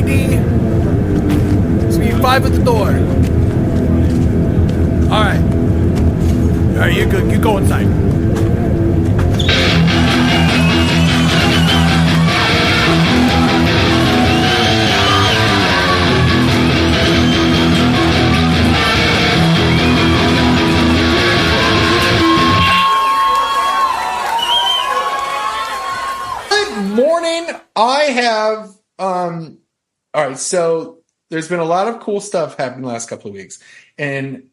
PD. It's gonna be 5 at the door. Alright. Alright, you're good. You go inside. Morning. I have all right, so there's been a lot of cool stuff happening the last couple of weeks, and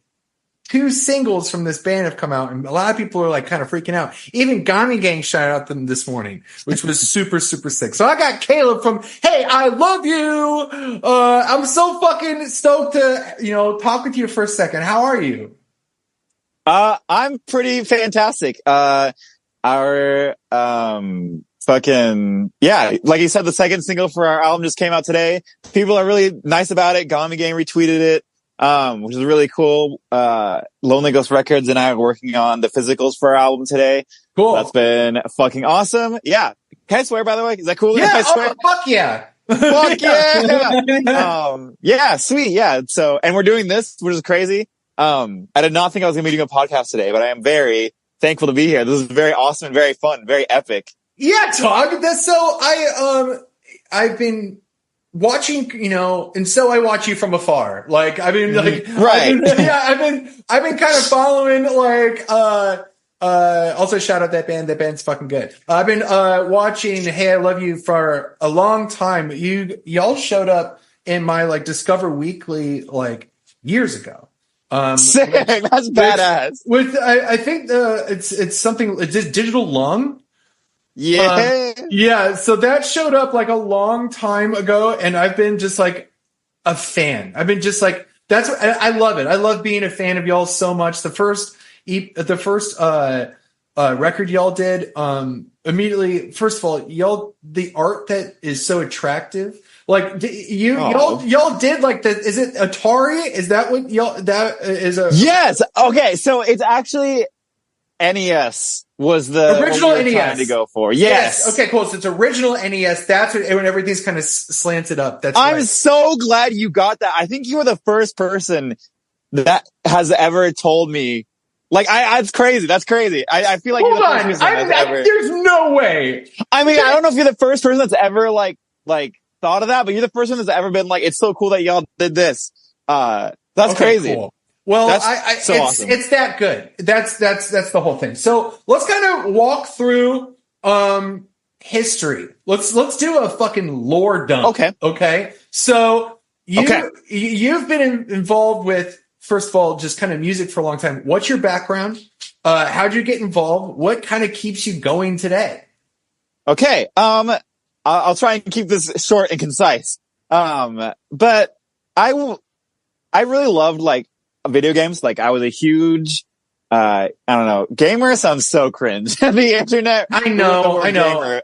2 singles from this band have come out, and a lot of people are like kind of freaking out. Even Gami Gang shouted out them this morning, which was super sick. So I got Caleb from Hey, I Love You. I'm so fucking stoked to talk with you for a second. How are you? I'm pretty fantastic. Our fucking, yeah, like you said, the second single for our album just came out today. People are really nice about it. Gami Gang retweeted it, which is really cool. Lonely Ghost Records and I are working on the physicals for our album today. Cool. That's been fucking awesome. Yeah. Can I swear, by the way? Is that cool? Yeah. Can I swear? Fuck yeah. Fuck yeah. Yeah, sweet. Yeah. So, and we're doing this, which is crazy. I did not think I was going to be doing a podcast today, but I am very thankful to be here. This is very awesome and very fun, very epic. Yeah, Todd. That's so. I've been watching, and so I watch you from afar. Like I've been like, right. I've been kind of following. Like, also shout out that band. That band's fucking good. I've been watching Hey, I Love You for a long time. Y'all showed up in my like Discover Weekly like years ago. Sick. That's badass. I think it's something. It's just Digital Lung. Yeah. Yeah. So that showed up like a long time ago, and I've been just like a fan. I've been just like, I love it. I love being a fan of y'all so much. The first record y'all did, immediately, first of all, y'all, the art that is so attractive. Like y'all did like is it Atari? Is that what that is a? Yes. Okay. So it's actually NES was the original NES trying to go for. Yes. Okay, cool. So it's original NES. That's when everything's kind of slanted up. I'm so glad you got that. I think you were the first person that has ever told me. Like, it's crazy. That's crazy. I feel like you're the first person that's ever. There's no way. I mean, I don't know if you're the first person that's ever like thought of that, but you're the first one that's ever been like, it's so cool that y'all did this. That's crazy. Cool. Well, awesome. It's that good. That's the whole thing. So let's kind of walk through history. Let's do a fucking lore dump. Okay. So you've been involved with, first of all, just kind of music for a long time. What's your background? How'd you get involved? What kind of keeps you going today? Okay. I'll try and keep this short and concise. But I really loved like video games. Like I was a huge, I don't know, gamer sounds so cringe. The internet. I know. Gamer.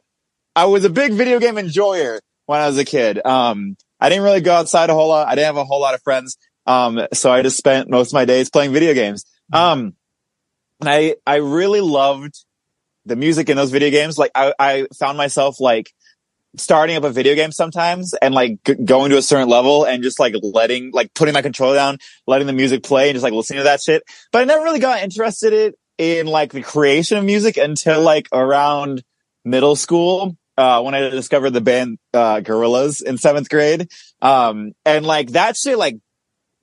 I was a big video game enjoyer when I was a kid. I didn't really go outside a whole lot. I didn't have a whole lot of friends. So I just spent most of my days playing video games. And I really loved the music in those video games. Like I found myself like starting up a video game sometimes and like going to a certain level and just like putting my controller down, letting the music play and just like listening to that shit. But I never really got interested in like the creation of music until like around middle school, when I discovered the band, Gorillaz in 7th grade. And like that shit, like,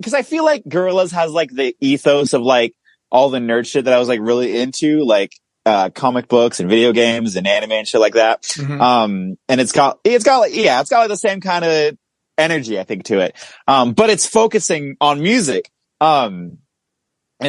cause I feel like Gorillaz has like the ethos of like all the nerd shit that I was like really into, like, comic books and video games and anime and shit like that. Mm-hmm. And it's got like the same kind of energy, I think, to it. But it's focusing on music. And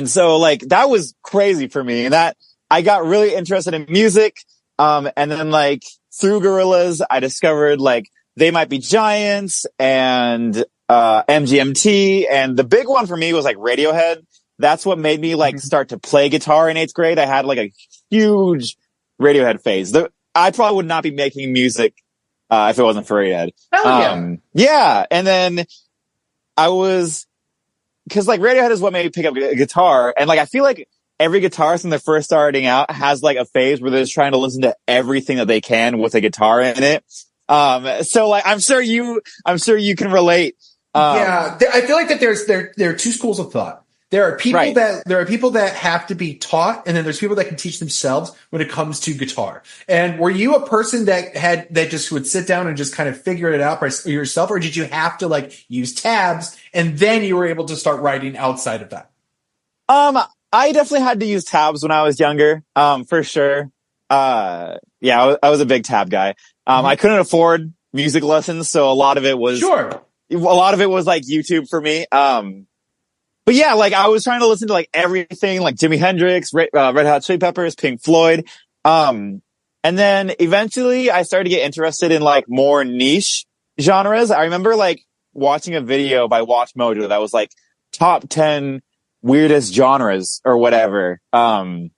so like that was crazy for me, and that I got really interested in music. And then like through Gorillaz, I discovered like They Might Be Giants and, MGMT. And the big one for me was like Radiohead. That's what made me like start to play guitar in 8th grade. I had like a huge Radiohead phase. I probably would not be making music, if it wasn't for Radiohead. Hell yeah. Yeah. And then cause like Radiohead is what made me pick up a guitar. And like, I feel like every guitarist when they're first starting out has like a phase where they're just trying to listen to everything that they can with a guitar in it. So like, I'm sure you can relate. I feel like that there are two schools of thought. There are people that have to be taught, and then there's people that can teach themselves when it comes to guitar. And were you a person that just would sit down and just kind of figure it out by yourself, or did you have to like use tabs and then you were able to start writing outside of that? I definitely had to use tabs when I was younger, for sure. I was a big tab guy. I couldn't afford music lessons, so a lot of it was like YouTube for me. But yeah, like I was trying to listen to like everything, like Jimi Hendrix, Red Hot Chili Peppers, Pink Floyd. And then eventually I started to get interested in like more niche genres. I remember like watching a video by Watch Mojo that was like top 10 weirdest genres or whatever. And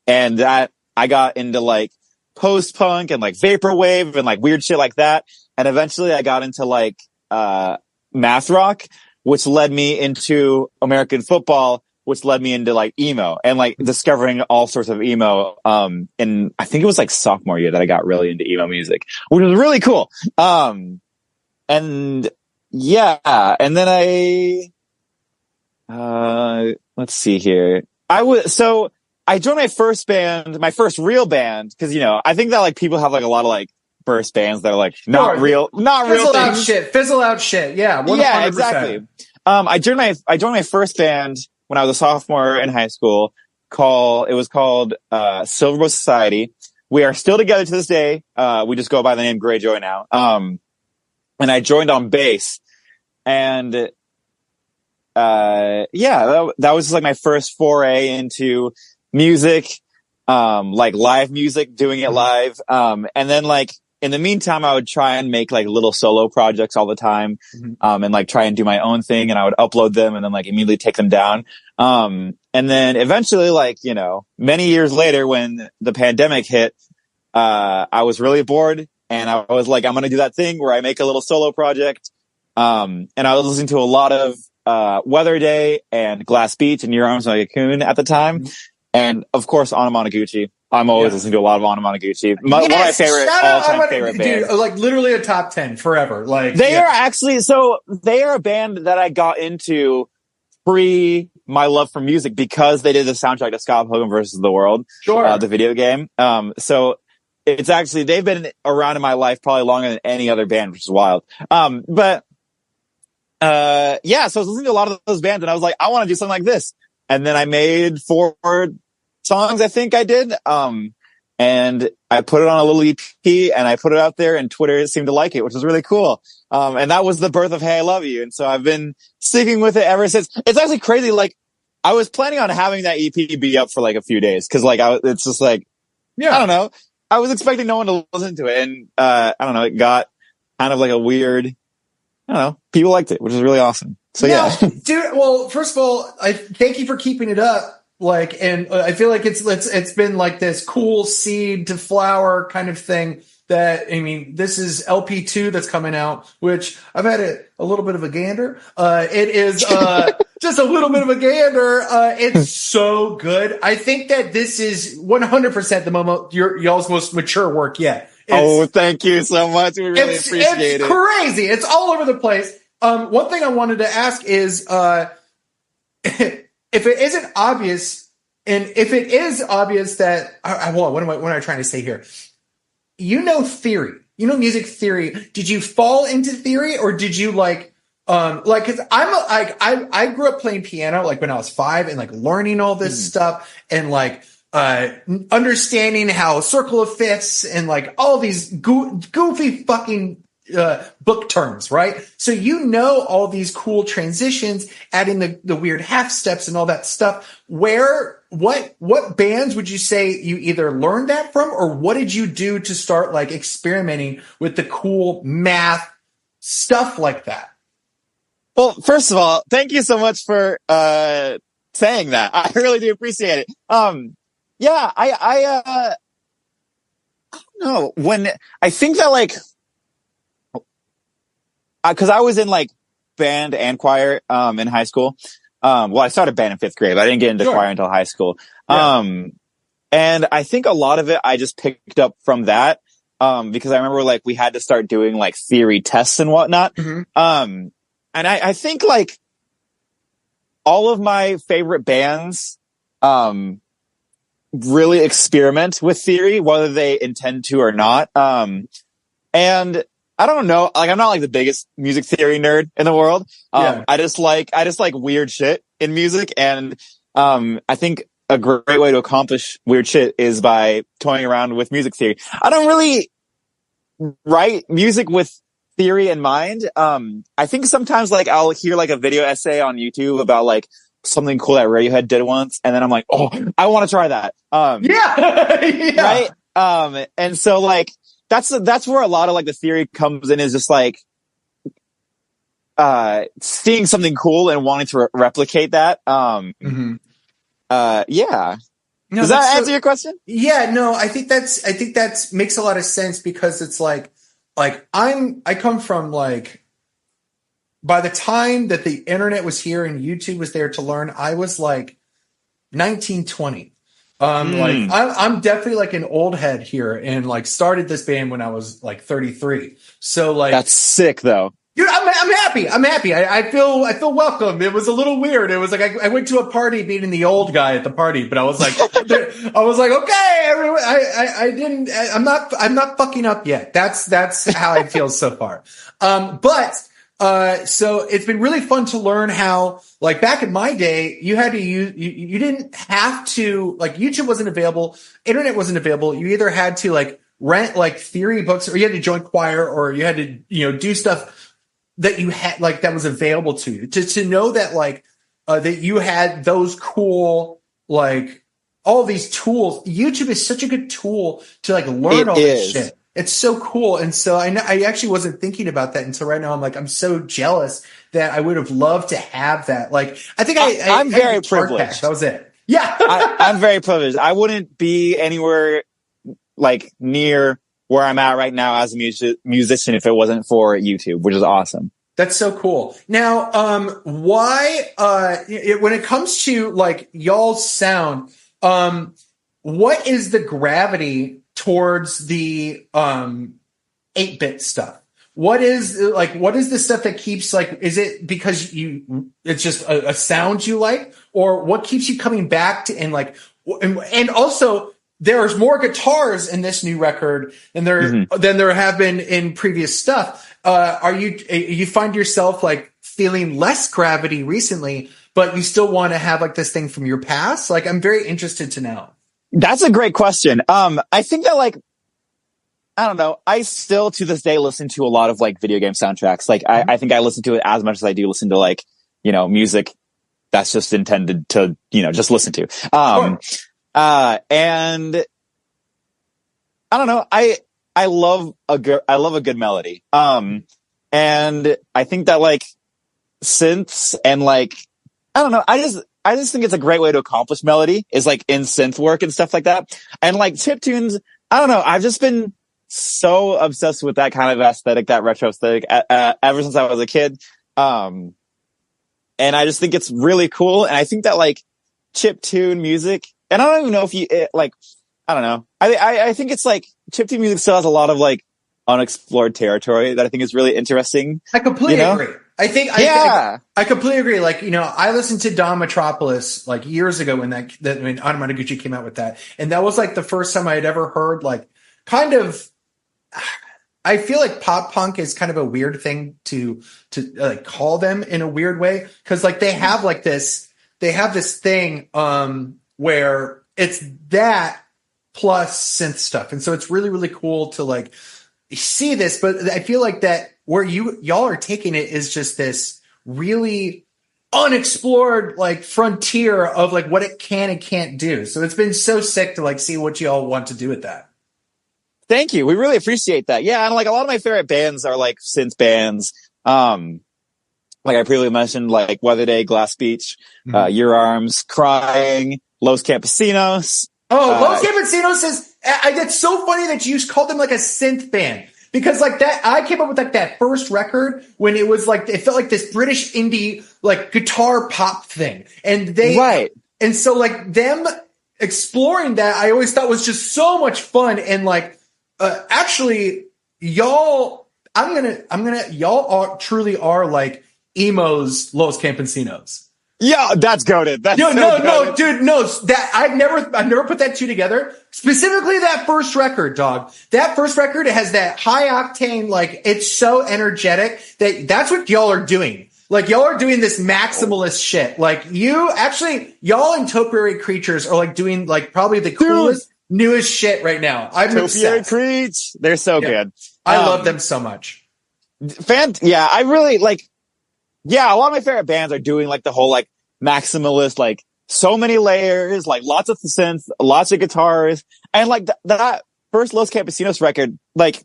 that I got into like post-punk and like vaporwave and like weird shit like that. And eventually I got into like, math rock, which led me into American football, which led me into like emo and like discovering all sorts of emo. And I think it was like sophomore year that I got really into emo music, which was really cool. And yeah, and then let's see here. I joined my first band, my first real band, because, you know, I think that like people have like a lot of like burst bands that are like not real things. Fizzle out shit. Yeah. 100%. Yeah, exactly. I joined my first band when I was a sophomore in high school. It was called Silver Society. We are still together to this day. We just go by the name Greyjoy now. And I joined on bass, and that was just like my first foray into music, like live music, doing it live. And then like in the meantime, I would try and make like little solo projects all the time, and like try and do my own thing, and I would upload them and then like immediately take them down. And then eventually, like, you know, many years later when the pandemic hit, I was really bored, and I was like, I'm going to do that thing where I make a little solo project. And I was listening to a lot of, Weather Day and Glass Beach and Your Arms Like a Cocoon at the time. And of course, Anamanaguchi. I'm always listening to a lot of Anamanaguchi. One of my favorite, all-time favorite bands. Dude, like literally a top 10 forever. Like they are a band that I got into pre my love for music because they did the soundtrack to Scott Pilgrim versus the World, the video game. So it's actually, they've been around in my life probably longer than any other band, which is wild. So I was listening to a lot of those bands, and I was like, I want to do something like this. And then I made 4 songs, I think I did. And I put it on a little EP, and I put it out there, and Twitter seemed to like it, which was really cool. And that was the birth of Hey, I Love You. And so I've been sticking with it ever since. It's actually crazy. Like, I was planning on having that EP be up for like a few days. Cause like, it's just like, I don't know. I was expecting no one to listen to it. And, I don't know. It got kind of like a weird, I don't know. People liked it, which is really awesome. So yeah. Dude, well, first of all, I thank you for keeping it up. Like, and I feel like it's been like this cool seed to flower kind of thing that, I mean, this is LP2 that's coming out, which I've had a little bit of a gander. It is, just a little bit of a gander. It's so good. I think that this is 100% y'all's most mature work yet. Thank you so much. We really appreciate it. It's crazy. It's all over the place. One thing I wanted to ask is, if it isn't obvious, and if it is obvious that, what am I trying to say here? You know theory. You know music theory. Did you fall into theory, or did you cause I grew up playing piano like when I was 5 and like learning all this stuff and like understanding how circle of fifths and like all these goofy fucking book terms, right? So you know all these cool transitions, adding the weird half steps and all that stuff. What bands would you say you either learned that from, or what did you do to start like experimenting with the cool math stuff like that? Well, first of all, thank you so much for saying that. I really do appreciate it. I don't know, when I think that like, cause I was in like band and choir, in high school. I started band in 5th grade, but I didn't get into choir until high school. Yeah. And I think a lot of it I just picked up from that. because I remember like we had to start doing like theory tests and whatnot. Mhm. And I think like all of my favorite bands, really experiment with theory, whether they intend to or not. And I don't know, like I'm not like the biggest music theory nerd in the world. Yeah. I just like weird shit in music. And, I think a great way to accomplish weird shit is by toying around with music theory. I don't really write music with theory in mind. I think sometimes like I'll hear like a video essay on YouTube about like something cool that Radiohead did once, and then I'm like, oh, I want to try that. Yeah. Yeah. Right. And so like that's where a lot of like the theory comes in, is just like seeing something cool and wanting to replicate that. Mhm. Yeah. No, Does that answer your question? Yeah, no, I think that's makes a lot of sense, because it's like I come from like, by the time that the internet was here and YouTube was there to learn, I was like 19, 20. Like I'm definitely like an old head here, and like started this band when I was like 33. So like, That's sick though. dude, I'm happy. I'm happy. I feel welcome. It was a little weird. It was like I went to a party being the old guy at the party, but I was like, okay, everyone. I'm not fucking up yet. That's how I feel so far. So it's been really fun to learn how, like back in my day, you had to use, you didn't have to, like YouTube wasn't available, internet wasn't available. You either had to like rent like theory books, or you had to join choir, or you had to, do stuff that you had, like, that was available to you, to know that like, that you had those cool, like all these tools. YouTube is such a good tool to like learn all this shit. It's so cool. And so I actually wasn't thinking about that until right now. I'm like, I'm so jealous that I would have loved to have that. Like, I think I'm very privileged. That was it. Yeah. I'm very privileged. I wouldn't be anywhere like near where I'm at right now as a musician if it wasn't for YouTube, which is awesome. That's so cool. Now, why, when it comes to like y'all's sound, what is the gravity towards the 8-bit stuff? What is the stuff that keeps, like, is it because it's just a sound you like, or what keeps you coming back to, and like, and also there's more guitars in this new record than there have been in previous stuff. You find yourself like feeling less gravity recently, but you still want to have like this thing from your past? Like, I'm very interested to know. That's a great question. I think that like, I don't know. I still to this day listen to a lot of like video game soundtracks. Like I think I listen to it as much as I do listen to like, music that's just intended to, just listen to. And I don't know. I love a good melody. And I think that like synths and like, I don't know. I just think it's a great way to accomplish melody is like in synth work and stuff like that. And like chiptunes, I don't know. I've just been so obsessed with that kind of aesthetic, that retro aesthetic, ever since I was a kid. And I just think it's really cool. And I think that like chiptune music, and I don't even know if I don't know. I think it's like chiptune music still has a lot of like unexplored territory that I think is really interesting. I completely agree. I completely agree. Like, I listened to Don Metropolis like years ago when when Anamanaguchi came out with that. And that was like the first time I had ever heard like kind of, I feel like pop punk is kind of a weird thing to like call them in a weird way. Cause like they have this thing, where it's that plus synth stuff. And so it's really, really cool to like see this, but I feel like that where y'all are taking it is just this really unexplored like frontier of like what it can and can't do. So it's been so sick to like see what y'all want to do with that. Thank you. We really appreciate that. Yeah. And like a lot of my favorite bands are like synth bands. Like I previously mentioned, like Weather Day, Glass Beach, Your Arms, Crying, Los Campesinos. Los Campesinos is, it's so funny that you called them like a synth band, because like that, I came up with like that first record when it was like, it felt like this British indie, like guitar pop thing. And and so like them exploring that, I always thought was just so much fun. And like, Actually, y'all, y'all truly are like emo's Los Campesinos. Yeah, that's goated. That's No, dude, no. That I've never put that two together. Specifically, that first record, dog. That first record has that high octane, like it's so energetic that's what y'all are doing. Like y'all are doing this maximalist shit. Like y'all and Topiary Creatures are like doing like probably the coolest, newest shit right now. I'm Topiary obsessed. Creatures, they're so good. I love them so much. Yeah, I really like. Yeah, a lot of my favorite bands are doing like the whole like maximalist, like so many layers, like lots of synths, lots of guitars, and like that first Los Campesinos record. Like,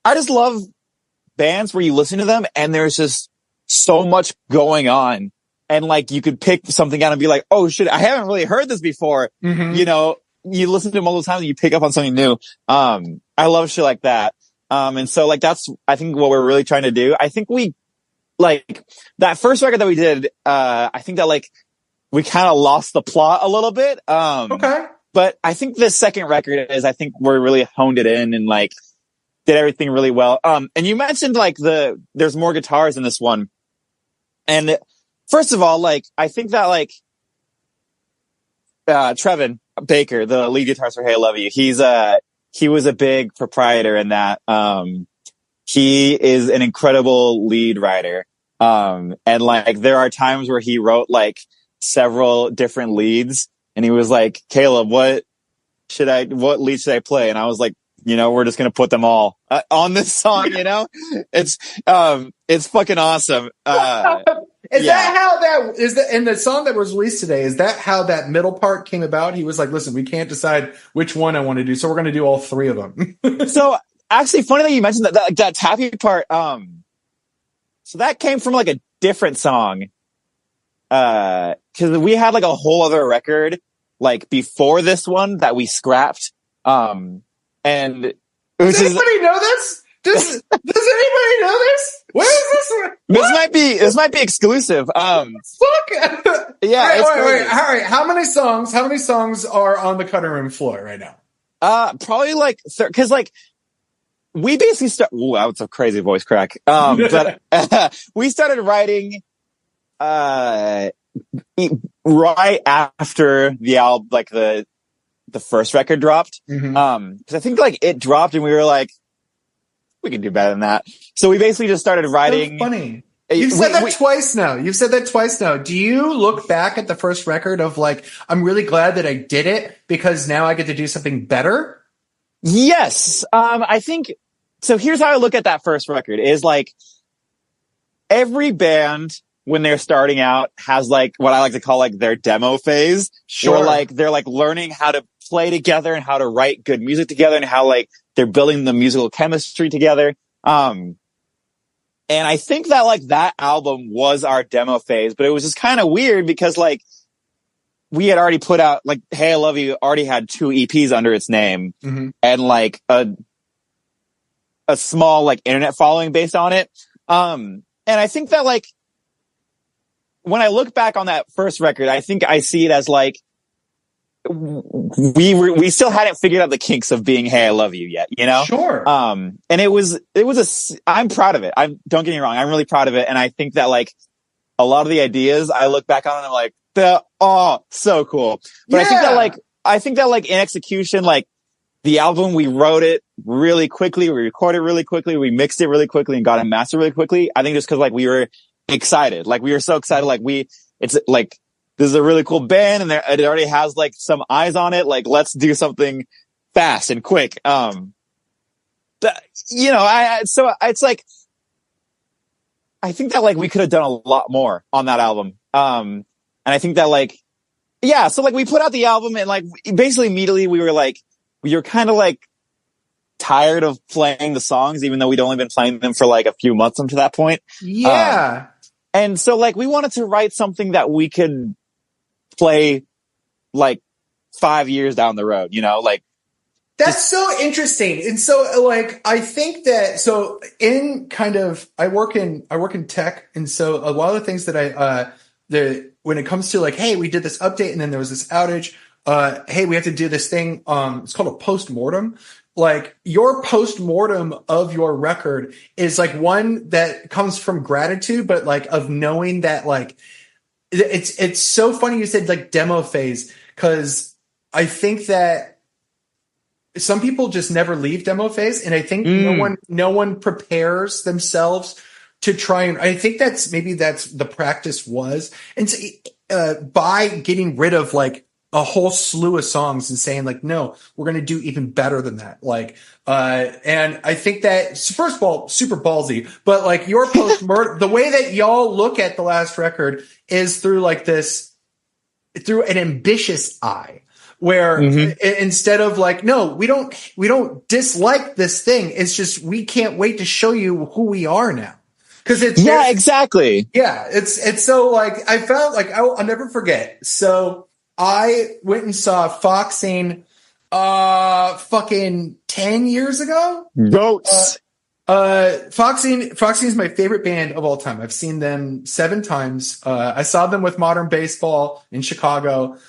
I just love bands where you listen to them and there's just so much going on, and like you could pick something out and be like, oh shit, I haven't really heard this before. Mm-hmm. You know, you listen to them all the time and you pick up on something new. I love shit like that. And so like that's I think what we're really trying to do. I think we. Like that first record that we did, I think that like we kind of lost the plot a little bit. Okay. But I think the second record I think we're really honed it in and like did everything really well. And you mentioned like there's more guitars in this one. And first of all, like I think that like Trevin Baker, the lead guitarist for Hey I Love You, he was a big proprietor in that. He is an incredible lead writer. And like, there are times where he wrote like several different leads and he was like, Caleb, what lead should I play? And I was like, we're just going to put them all on this song, it's fucking awesome. Is that how that is in the song that was released today? Is that how that middle part came about? He was like, listen, we can't decide which one I want to do. So we're going to do all three of them. So, actually, funny that you mentioned that tappy part. So that came from like a different song. Cause we had like a whole other record like before this one that we scrapped. And does anybody know this? Does anybody know this? Where is this one? This might be exclusive. Fuck. Yeah. Wait. All right. How many songs are on the cutting room floor right now? Probably like, cause like, we basically ooh, that was a crazy voice crack. But we started writing, right after the album, like the first record dropped. Mm-hmm. Cause I think like it dropped and we were like, we can do better than that. So we basically just started writing. So funny. You've said that twice now. Do you look back at the first record of like, I'm really glad that I did it because now I get to do something better? Yes. I think, so here's how I look at that first record is like every band when they're starting out has like what I like to call like their demo phase. Sure. Where like they're like learning how to play together and how to write good music together and how like they're building the musical chemistry together. And I think that like that album was our demo phase, but it was just kind of weird because like we had already put out like Hey I Love You already had 2 EPs under its name mm-hmm. and like a small like internet following based on it. And I think that like when I look back on that first record, I think I see it as like we still hadn't figured out the kinks of being Hey I Love You yet, Sure. And I'm proud of it. Don't get me wrong, I'm really proud of it, and I think that like a lot of the ideas I look back on and I'm like, they're so cool. But yeah. I think that like in execution, like the album, we wrote it really quickly, we recorded it really quickly, we mixed it really quickly and got it mastered really quickly. I think just cause like we were excited, like we were so excited, like it's like, this is a really cool band and it already has like some eyes on it. Like, let's do something fast and quick. So it's like, I think that like we could have done a lot more on that album. And I think that like, yeah, so like we put out the album and like basically immediately we were kind of like tired of playing the songs, even though we'd only been playing them for like a few months up to that point. Yeah. And so like we wanted to write something that we could play like 5 years down the road, like. That's so interesting. And so like, I think that, so in kind of, I work in tech. And so a lot of the things that when it comes to like, hey, we did this update and then there was this outage. Hey, we have to do this thing. It's called a post-mortem. like your post-mortem of your record is like one that comes from gratitude, but like of knowing that like it's so funny you said like demo phase, because I think that some people just never leave demo phase, and I think no one prepares themselves to try, and I think that's the practice was, and so, by getting rid of like a whole slew of songs and saying like, no, we're going to do even better than that. Like, and I think that first of all, super ballsy, but like your post-mortem, the way that y'all look at the last record is through an ambitious eye, where instead of like, no, we don't dislike this thing. It's just, we can't wait to show you who we are now. Cause exactly. Yeah. It's so like, I felt like I'll never forget. So I went and saw Foxing, fucking 10 years ago. Goats. Foxing is my favorite band of all time. I've seen them 7 times. I saw them with Modern Baseball in Chicago,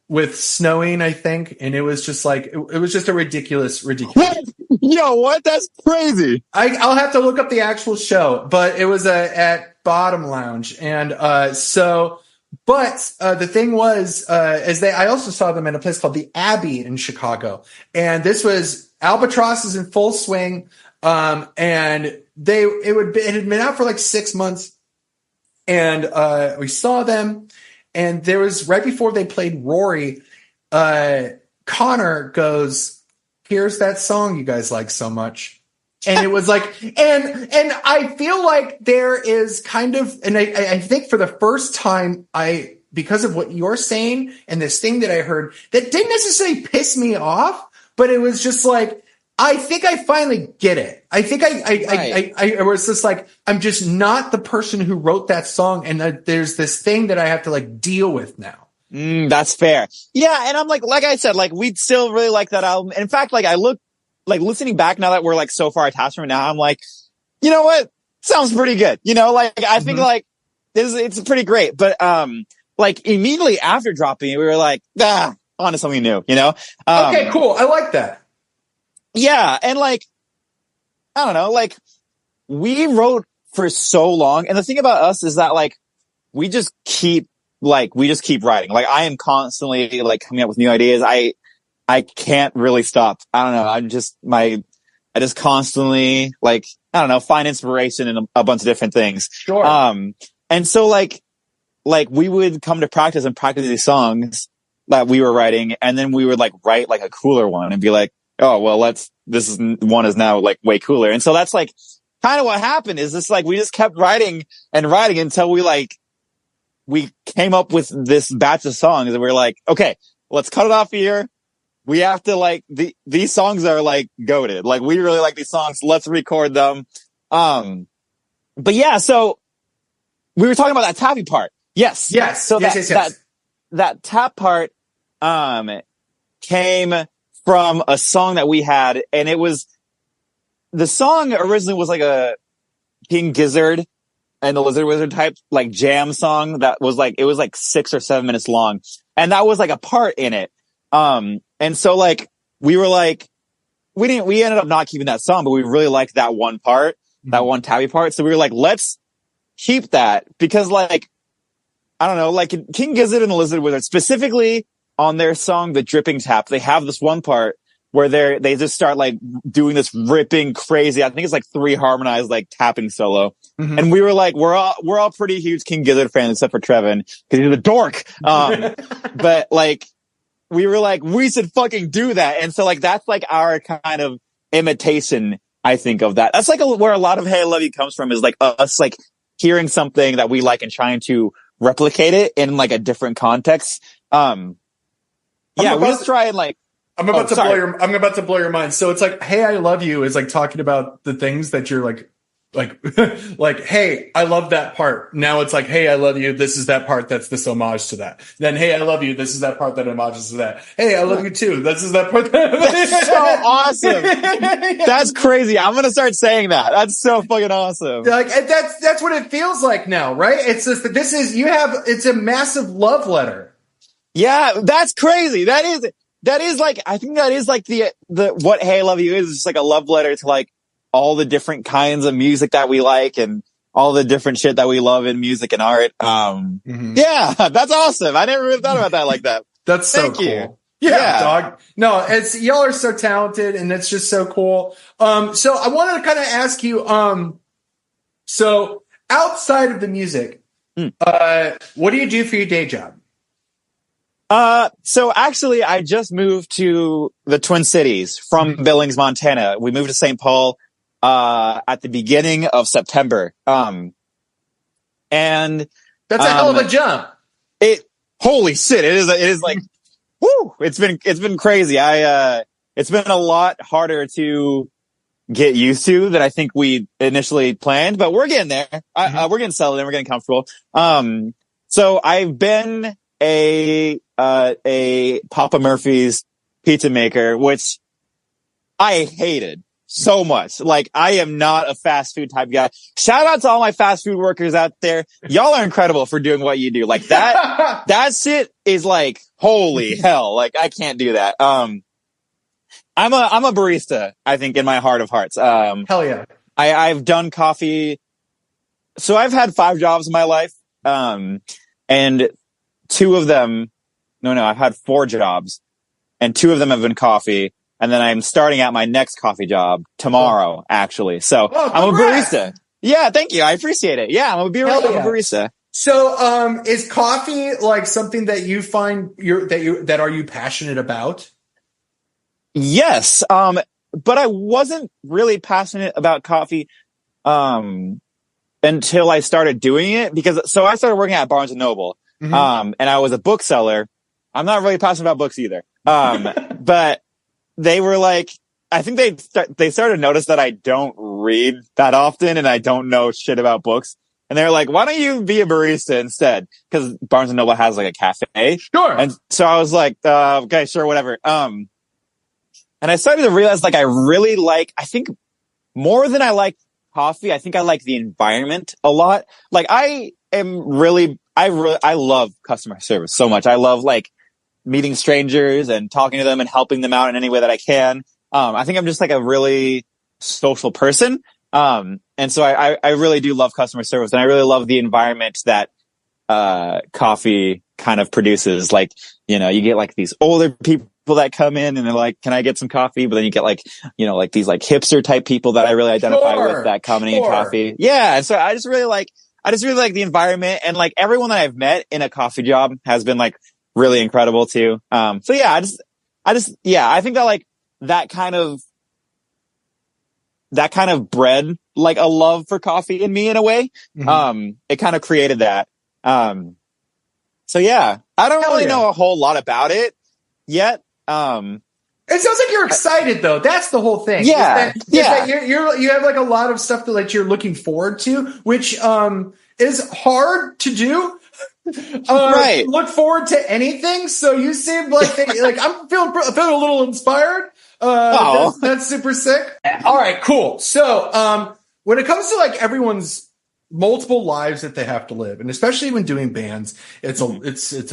with Snowing, I think. And it was just like, it was just a ridiculous. Yo, what? That's crazy. I'll have to look up the actual show, but it was at Bottom Lounge. And, but the thing was, I also saw them in a place called the Abbey in Chicago, and this was Albatross in full swing. And it had been out for like 6 months, and we saw them, and there was right before they played Rory, Connor goes, "Here's that song you guys like so much." And it was like, and I feel like there is kind of, and I think for the first time, because of what you're saying and this thing that I heard that didn't necessarily piss me off, but it was just like, I think I finally get it. I think I was just like, I'm just not the person who wrote that song. And there's this thing that I have to like deal with now. That's fair. Yeah. And I'm like I said, like, we'd still really like that album. And in fact, like, I look, like, listening back now that we're like so far attached from it now, I'm like, you know what? Sounds pretty good. You know, like, I think like it's pretty great. But, like, immediately after dropping it, we were like, on to something new, you know? Okay, cool. I like that. Yeah. And like, I don't know, like, we wrote for so long. And the thing about us is that like, we just keep writing. Like, I am constantly like coming up with new ideas. I can't really stop. I don't know. I just constantly like, I don't know, find inspiration in a bunch of different things. Sure. And so like we would come to practice and practice these songs that we were writing. And then we would like write like a cooler one and be like, oh, well, one is now like way cooler. And so that's like kind of what happened, is this like, we just kept writing and writing until we came up with this batch of songs, and we're like, okay, let's cut it off here. We have to like, these songs are like goated. Like, we really like these songs. Let's record them. But yeah, so we were talking about that tappy part. Yes. Yes. So yes. that tap part, came from a song that we had, and the song originally was like a King Gizzard and the Lizard Wizard type like jam song that was like, it was like 6 or 7 minutes long. And that was like a part in it. And so like, we were like, we ended up not keeping that song, but we really liked that one part, that one tabby part. So we were like, let's keep that, because like, I don't know, like King Gizzard and the Lizard Wizard, specifically on their song, The Dripping Tap, they have this one part where they just start like doing this ripping crazy, I think it's like 3 harmonized like tapping solo. And we were like, we're all pretty huge King Gizzard fans except for Trevin, because he's a dork. But like, we were like, we should fucking do that. And so like, that's like our kind of imitation, I think, of that. That's like where a lot of Hey I Love You comes from, is like us like hearing something that we like and trying to replicate it in like a different context. We just try and like, I'm about to blow your mind. So it's like, Hey I Love You is like talking about the things that you're like, hey, I love that part. Now it's like, hey, I love you. This is that part that's this homage to that. Then, hey, I love you. This is that part that homages to that. Hey, I love you too. This is that part. That's so awesome. That's crazy. I'm gonna start saying that. That's so fucking awesome. Like, and that's what it feels like now, right? It's just that it's a massive love letter. Yeah, that's crazy. that is like, I think that is like the what Hey I Love You is just like a love letter to like all the different kinds of music that we like and all the different shit that we love in music and art. Yeah, that's awesome. I never really thought about that like that. That's so Thank cool. you. Yeah, dog. No, y'all are so talented and it's just so cool. So I wanted to kind of ask you, so outside of the music, what do you do for your day job? So actually I just moved to the Twin Cities from Billings, Montana. We moved to St. Paul, at the beginning of September. And that's a hell of a jump. Holy shit. It is like, whoo, it's been crazy. It's been a lot harder to get used to than I think we initially planned, but we're getting there. We're getting settled in, we're getting comfortable. So I've been a Papa Murphy's pizza maker, which I hated so much. Like, I am not a fast food type guy. Shout out to all my fast food workers out there. Y'all are incredible for doing what you do. Like that shit is like, holy hell. Like, I can't do that. I'm a barista, I think, in my heart of hearts. Hell yeah. I've done coffee. So I've had 5 jobs in my life. And 2 of them, I've had 4 jobs and 2 of them have been coffee. And then I'm starting out my next coffee job tomorrow, actually. So I'm a barista. Yeah, thank you. I appreciate it. Yeah, I'm a barista. So, is coffee like something that you find are you passionate about? Yes. But I wasn't really passionate about coffee, until I started doing it so I started working at Barnes and Noble. And I was a bookseller. I'm not really passionate about books either. But they were like, I think they started to notice that I don't read that often and I don't know shit about books. And they're like, why don't you be a barista instead? Because Barnes and Noble has like a cafe. Sure. And so I was like, okay, sure, whatever. And I started to realize like I think more than I like coffee, I think I like the environment a lot. Like I love customer service so much. I love like meeting strangers and talking to them and helping them out in any way that I can. I think I'm just like a really social person. And so I really do love customer service and I really love the environment that, coffee kind of produces. Like, you get like these older people that come in and they're like, can I get some coffee? But then you get like, like these like hipster type people that I really identify with that coming in coffee. Yeah. And so I just really like the environment and like everyone that I've met in a coffee job has been like really incredible too. So yeah, I think that like that kind of bred like a love for coffee in me in a way. It kind of created that. So yeah, I don't really know a whole lot about it yet. It sounds like you're excited though. That's the whole thing. Yeah. You have like a lot of stuff that you're looking forward to, which, is hard to do. Right. Look forward to anything. So you seem like I'm feeling a little inspired. That's super sick. All right, cool. So, when it comes to like everyone's multiple lives that they have to live, and especially when doing bands, it's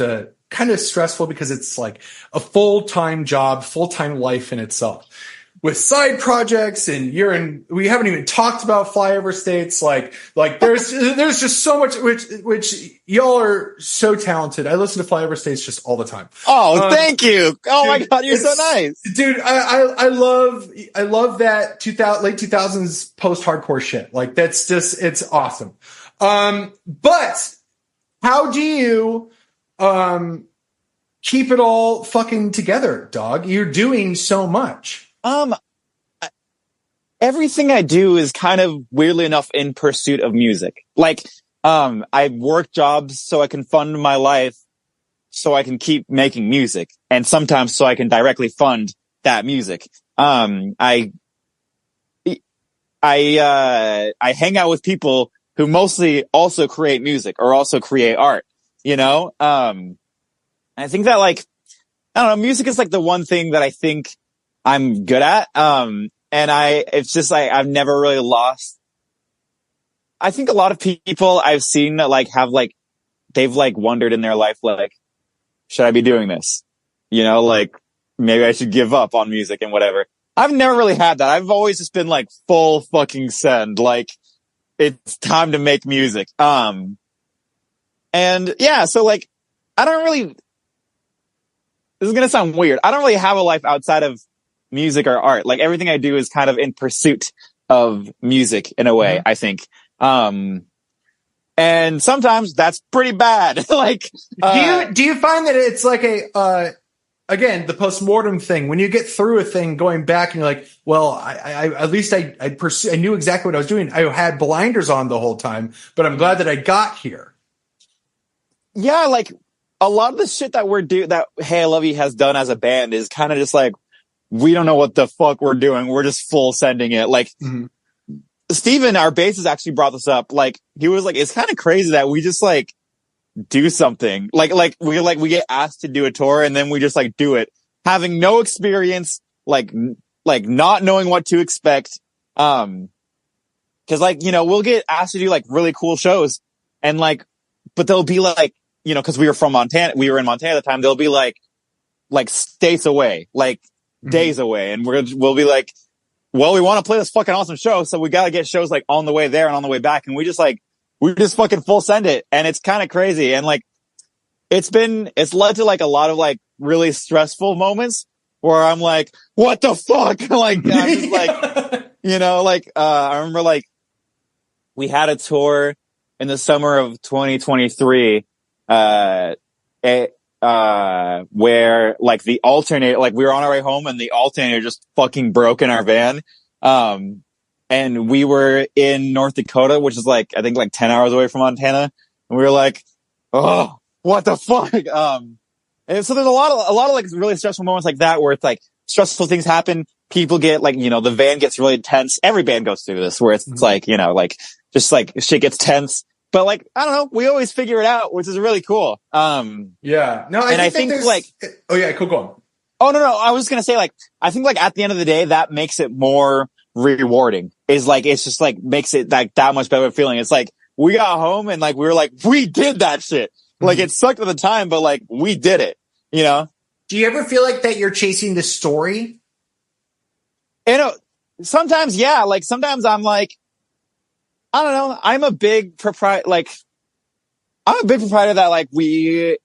a kind of stressful because it's like a full-time job, full-time life in itself. With side projects and we haven't even talked about flyover states. Like there's just so much, which y'all are so talented. I listen to flyover states just all the time. Oh, thank you. Oh my God. You're so nice. Dude, I love that late 2000s post-hardcore shit. Like that's just, it's awesome. But how do you, keep it all fucking together, dog? You're doing so much. Everything I do is kind of weirdly enough in pursuit of music. Like, I work jobs so I can fund my life so I can keep making music and sometimes so I can directly fund that music. I hang out with people who mostly also create music or also create art, I think that like, I don't know, music is like the one thing that I think I'm good at. And it's just like, I've never really lost. I think a lot of people I've seen that like have like, they've like wondered in their life, like, should I be doing this? Like, maybe I should give up on music and whatever. I've never really had that. I've always just been like full fucking send. Like, it's time to make music. And yeah, so like, I don't really, this is going to sound weird. I don't really have a life outside of music or art. Like, everything I do is kind of in pursuit of music in a way, I think. And sometimes that's pretty bad. Like, do you find that it's like again, the postmortem thing, when you get through a thing going back and you're like, well, I at least I knew exactly what I was doing. I had blinders on the whole time, but I'm glad that I got here. Yeah. Like, a lot of the shit that that Hey, I Love You has done as a band is kind of just like, we don't know what the fuck we're doing. We're just full sending it. Like, Steven, our bassist, actually brought this up. Like, he was like, it's kind of crazy that we just like do something. Like we get asked to do a tour and then we just like do it, having no experience, like not knowing what to expect. Cause like, you know, we'll get asked to do like really cool shows and like, but they'll be like, you know, cause we were in Montana at the time. They'll be like states away, like days away. And we'll be like, well, we want to play this fucking awesome show. So we got to get shows like on the way there and on the way back. And we just fucking full send it. And it's kind of crazy. And like, it's led to like a lot of like really stressful moments where I'm like, what the fuck? Like, I'm just like, you know, like, I remember like we had a tour in the summer of 2023, where like the alternator, like we were on our way home and the alternator just fucking broke in our van. And we were in North Dakota, which is like, I think like 10 hours away from Montana. And we were like, oh, what the fuck? And so there's a lot of like really stressful moments like that where it's like stressful things happen. People get like, you know, the van gets really tense. Every band goes through this where it's like, you know, like just like shit gets tense. But like, I don't know, we always figure it out, which is really cool. Yeah. No, I think like, oh yeah, cool, go on. Oh, no, I was going to say like, I think like at the end of the day, that makes it more rewarding. Is like, it's just like makes it like that much better feeling. It's like, we got home and like, we were like, we did that shit. Like it sucked at the time, but like we did it, you know? Do you ever feel like that you're chasing the story? You know, sometimes, yeah, like sometimes I'm like, I don't know. I'm a big proprietor that like we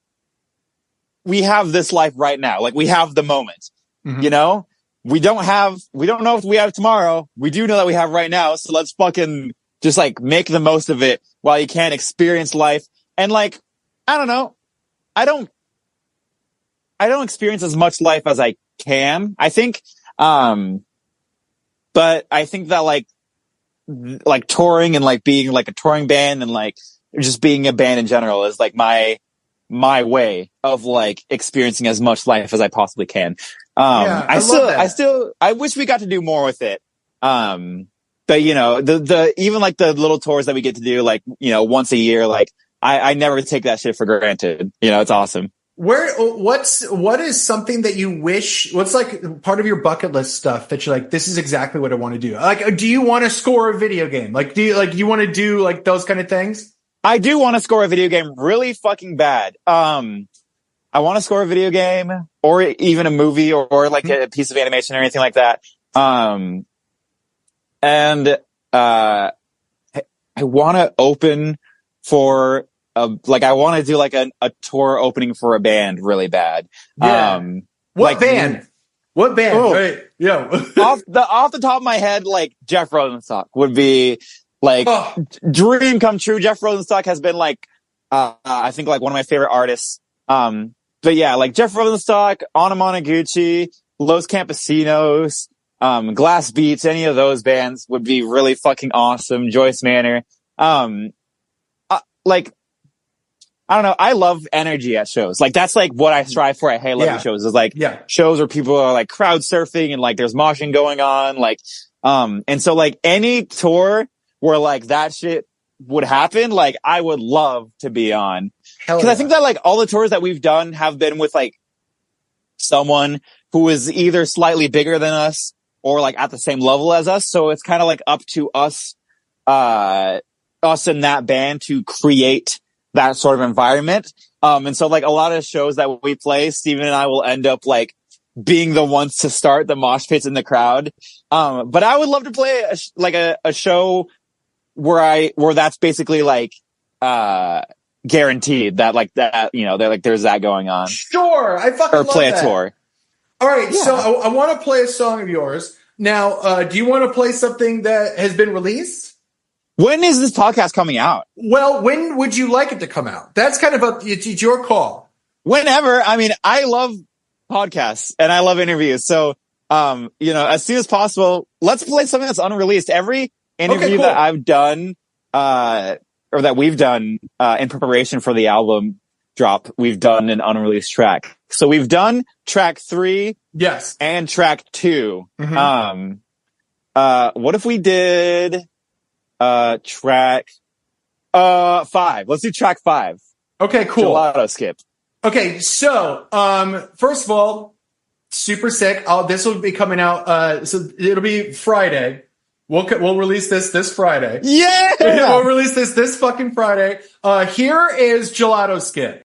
have this life right now. Like we have the moment, you know, we don't know if we have tomorrow. We do know that we have right now. So let's fucking just like make the most of it while you can experience life. And like, I don't know. I don't experience as much life as I can, I think. But I think that like touring and like being like a touring band and like just being a band in general is like my way of like experiencing as much life as I possibly can. I wish we got to do more with it. But you know, the even like the little tours that we get to do, like, you know, once a year, like I never take that shit for granted. You know, it's awesome. What is something that you wish, what's like part of your bucket list stuff that you're like, this is exactly what I want to do? Like, do you want to score a video game? Like, do you want to do like those kind of things? I do want to score a video game really fucking bad. I want to score a video game or even a movie or like a piece of animation or anything like that. And I want to open for I want to do like a tour opening for a band really bad. Yeah. What band? Oh, right. Yeah. off the top of my head, like Jeff Rosenstock would be like dream come true. Jeff Rosenstock has been like, I think like one of my favorite artists. But yeah, like Jeff Rosenstock, Anna Monoguchi, Los Campesinos, Glass Beats, any of those bands would be really fucking awesome. Joyce Manor. Like, I don't know. I love energy at shows. Like that's like what I strive for at Hey Love You shows is like shows where people are like crowd surfing and like there's moshing going on. Like, and so like any tour where like that shit would happen, like I would love to be on. Cause I think that like all the tours that we've done have been with like someone who is either slightly bigger than us or like at the same level as us. So it's kind of like up to us in that band to create that sort of environment. And so like a lot of shows that we play, Steven and I will end up like being the ones to start the mosh pits in the crowd. But I would love to play a show where that's basically like, guaranteed that like that, you know, that like there's that going on. Sure. I fucking or love play that. a tour. All right. Yeah. So I want to play a song of yours. Now, do you want to play something that has been released? When is this podcast coming out? Well, when would you like it to come out? That's kind of it's your call. Whenever. I mean, I love podcasts and I love interviews. So, you know, as soon as possible, let's play something that's unreleased. Every interview that I've done, or that we've done, in preparation for the album drop, we've done an unreleased track. So we've done track 3. Yes. And track 2. Mm-hmm. What if we did, track, 5? Let's do track 5. Okay, cool. Gelato skip. Okay, so first of all, super sick. This will be coming out. So it'll be Friday. We'll release this Friday. Yeah, we'll release this fucking Friday. Here is Gelato Skip.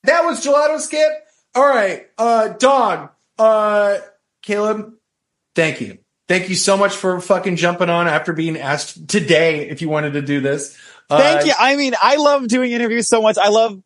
That was Gelato Skip. All right, Dog, Caleb, thank you. Thank you so much for fucking jumping on after being asked today if you wanted to do this. Thank you. I mean, I love doing interviews so much. I love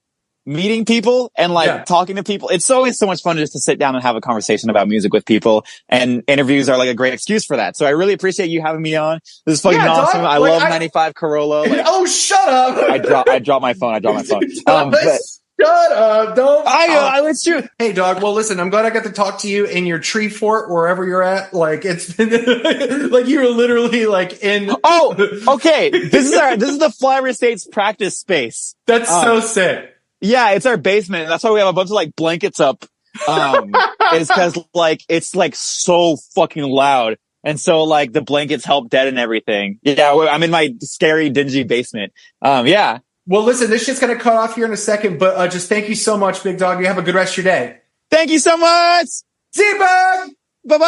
meeting people and like talking to people. It's always so much fun just to sit down and have a conversation about music with people, and interviews are like a great excuse for that. So I really appreciate you having me on. This is fucking awesome. I love 95 Corolla. Like, oh, shut up. I dropped my phone. Shut up. Don't. It's true. Hey, Dog. Well, listen, I'm glad I got to talk to you in your tree fort, wherever you're at. Like, it's like you're literally like in. Oh, okay. This is the Flyover Estates practice space. That's so sick. Yeah, it's our basement. That's why we have a bunch of like blankets up. It's because like it's like so fucking loud, and so like the blankets help deaden everything. Yeah, I'm in my scary, dingy basement. Yeah. Well, listen, this shit's going to cut off here in a second, but just thank you so much, Big Dog. You have a good rest of your day. Thank you so much. See you, bud. Bye-bye.